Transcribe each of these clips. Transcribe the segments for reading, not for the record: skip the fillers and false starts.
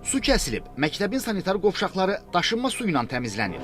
Su kəsilib, məktəbin sanitar qovşaqları daşınma su ilə təmizlənir.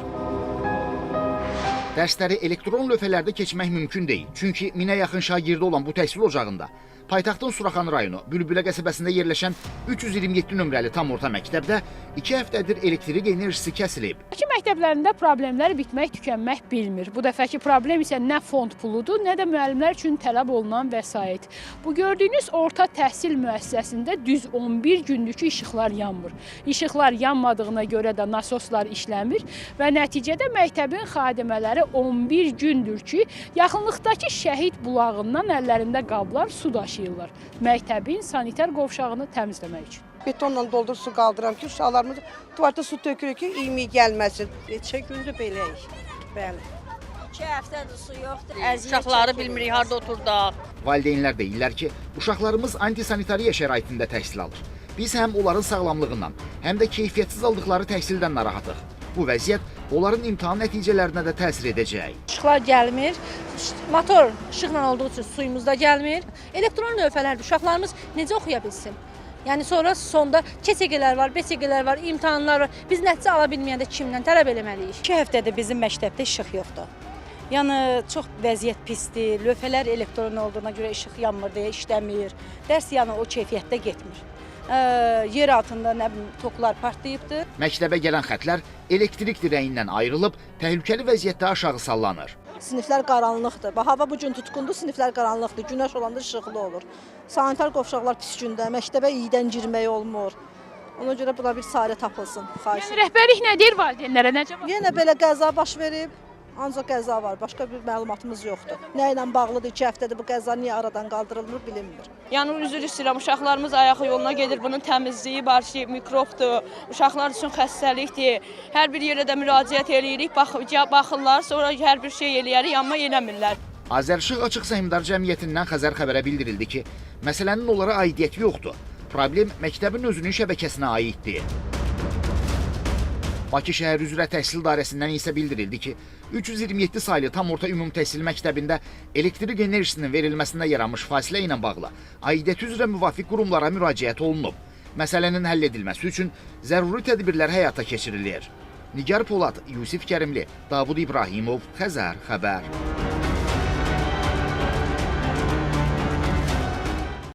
Dərsləri elektron lövhələrdə keçmək mümkün deyil. Çünki 1000-ə yaxın şagirdi olan bu təhsil ocağında paytaxtın Suraxanı rayonu Bülbülə qəsəbəsində yerləşən 327 nömrəli tam orta məktəbdə 2 həftədir elektrik enerjisi kəsilib. Bakı məktəblərində problemlər bitmək, tükənmək bilmir. Bu dəfəki problem isə nə fond puludur, nə də müəllimlər üçün tələb olunan vəsait. Bu gördüyünüz orta təhsil müəssisəsində düz 11 gündür ki, işıqlar yanmır. İşıqlar yanmadığına görə də nasoslar işləmir və nəticədə məktəbin xadimələri 11 gündür ki, yaxınlıqdakı şəhid bulağından əllərində qablar su daşıyırlar. Məktəbin sanitar qovşağını təmizləmək üçün. Betonla doldur su qaldıram ki, uşaqlarımız tuvalete su tökürük ki, iymi gəlməsin. Neçə gündür beləyik. Bəli. 2 həftədir su yoxdur. Uşaqları bilmirik, harda oturduq. Valideynlər deyirlər ki, uşaqlarımız antisanitariya şəraitində təhsil alır. Biz həm onların sağlamlığından, həm də keyfiyyətsiz aldıqları təhsildən narahatıq. Bu vəziyyət onların imtahan nəticələrinə də təsir edəcək. İşıqlar gəlmir, motor işıqla olduğu üçün suyumuz da gəlmir. Elektron lövhələrdir, uşaqlarımız necə oxuya bilsin? Yəni sonra sonda KÇQ-lər var, BÇQ-lər var, imtahanlar var. Biz nəticə ala bilməyəndə kimdən tələb eləməliyik? 2 həftədir bizim məktəbdə işıq yoxdur. Yəni çox vəziyyət pisdir, lövhələr elektron olduğuna görə işıq yanmır deyə işləmir. Dərs yəni o keyfiyyətdə getmir. Yer altında nə bilim toklar partlayıbdır. Məktəbə gələn xətlər elektrik dirəyindən ayrılıb, təhlükəli vəziyyətdə aşağı sallanır. Siniflər qaranlıqdır. Hava bu gün tutqundur, siniflər qaranlıqdır. Günəş olanda işıqlı olur. Sanitar qovşaqlar pis gündə, məktəbə iydən girmək olmur. Ona görə buna bir çarə tapılsın. Xahiş Yəni rəhbərlik nə deyir valideynlərə, nə cavab? Yenə belə qəza baş verib. Ancaq qəza var, başqa bir məlumatımız yoxdur. Nə ilə bağlıdır, 2 həftədir bu qəza niyə aradan qaldırılmır, bilinmir. Yəni üzr istəyirəm, uşaqlarımız ayaq yoluna gedir, bunun təmizliyi var ki, mikrobdur, uşaqlar üçün xəstəlikdir. Hər bir yerə də müraciət eləyirik, baxırlar, sonra hər bir şey eləyərik, amma eləmirlər. Azərişıq Açıq Səhmdar Cəmiyyətindən Xəzər xəbərə bildirildi ki, məsələnin onlara aidiyyəti yoxdur. Problem məktəbin özünün şəbəkəsinə aiddir. Bakı şəhər üzrə təhsil dairəsindən isə bildirildi ki, 327 saylı tam orta ümumi təhsil məktəbində elektrik enerjisinin verilməsində yaranmış fasilə ilə bağlı aidiyyəti üzrə müvafiq qurumlara müraciət olunub. Məsələnin həll edilməsi üçün zəruri tədbirlər həyata keçirilir. Nigar Polad, Yusif Kərimli, Davud İbrahimov, Xəzər xəbər.